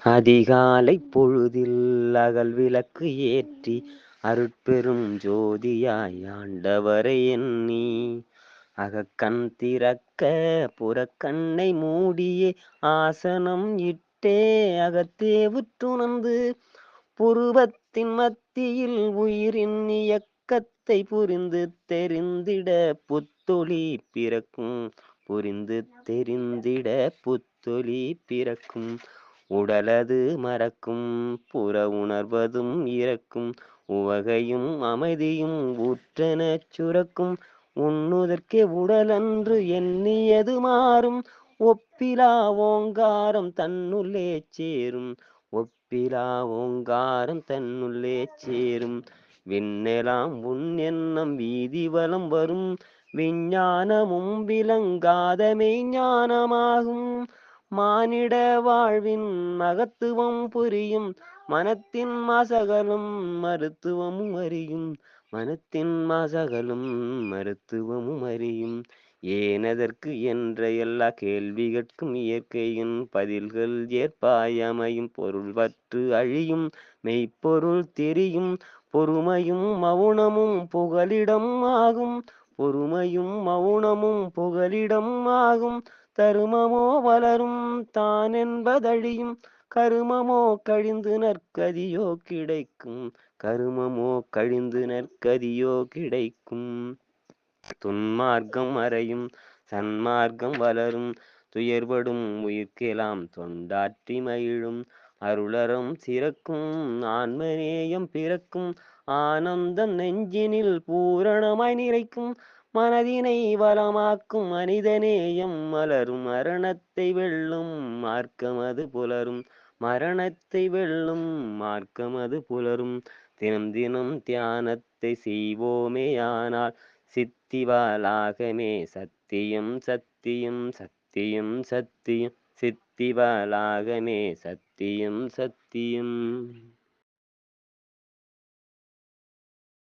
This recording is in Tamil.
அதிகாலை பொழுதில் அகல் விளக்கு ஏற்றி அருட்பெரும் ஜோதியாய் ஆண்டவரை எண்ணி அகக்கண் திறக்க புறக்கண்ணை மூடியே ஆசனம் இட்டே அகத்தே உற்றுணர்ந்து புருவத்தின் மத்தியில் உயிரின் இயக்கத்தை புரிந்து தெரிந்திட புத்தொளி பிறக்கும். புரிந்து தெரிந்திட புத்தொளி பிறக்கும். உடலது மறக்கும் புற உணர்வதும் இறக்கும். உவகையும் அமைதியும் ஊற்றெனச் சுரக்கும். உண்ணுதற்கே உடலன்று எண்ணியது மாறும். ஒப்பிலா ஓங்காரம் தன்னுள்ளே சேரும். ஒப்பிலா ஓங்காரம் தன்னுள்ளே சேரும். விண்ணெலாம் உன் எண்ணம் வீதி வலம் வரும். விஞ்ஞானமும் விளங்காத மெய்ஞானமாகும். மானிட வாழ்வின் மகத்துவம் புரியும். மனத்தின் மாசகலும் மருத்துவமும் அறியும். மனத்தின் மாசகலும் மருத்துவமும் அறியும். ஏனதற்கு என்ற எல்லா கேள்விகட்கும் இயற்கையின் பதில்கள் ஏற்பாய் அமையும். பொருள்வற்று அழியும் மெய்ப்பொருள் தெரியும். பொறுமையும் மௌனமும் புகலிடம் ஆகும். பொறுமையும் மௌனமும் புகலிடம் ஆகும். தருமமோ வளரும் தான் என்பதழியும். கருமமோ கழிந்து நற்கதியோ கிடைக்கும். கருமமோ கழிந்து நற்கதியோ கிடைக்கும். துன்மார்க்கம் மறையும் சன்மார்க்கம் வளரும். துயர்படும் உயிர்க்கெலாம் தொண்டாற்றி மகிழும். அருளறம் சிறக்கும் ஆன்மநேயம் பிறக்கும். ஆனந்தம் நெஞ்சினில் பூரணமாய் நிறைக்கும். மனதினை வளமாக்கும் மனிதநேயம் மலரும். மரணத்தை வெல்லும் மார்க்கமது புலரும். மரணத்தை வெல்லும் மார்க்கமது புலரும். தினம் தினம் தியானத்தை செய்வோமேயானால் சித்திவலாகமே சத்தியம் சத்தியம் சத்தியம் சத்தியம். சித்திவலாகமே சத்தியம் சத்தியம்.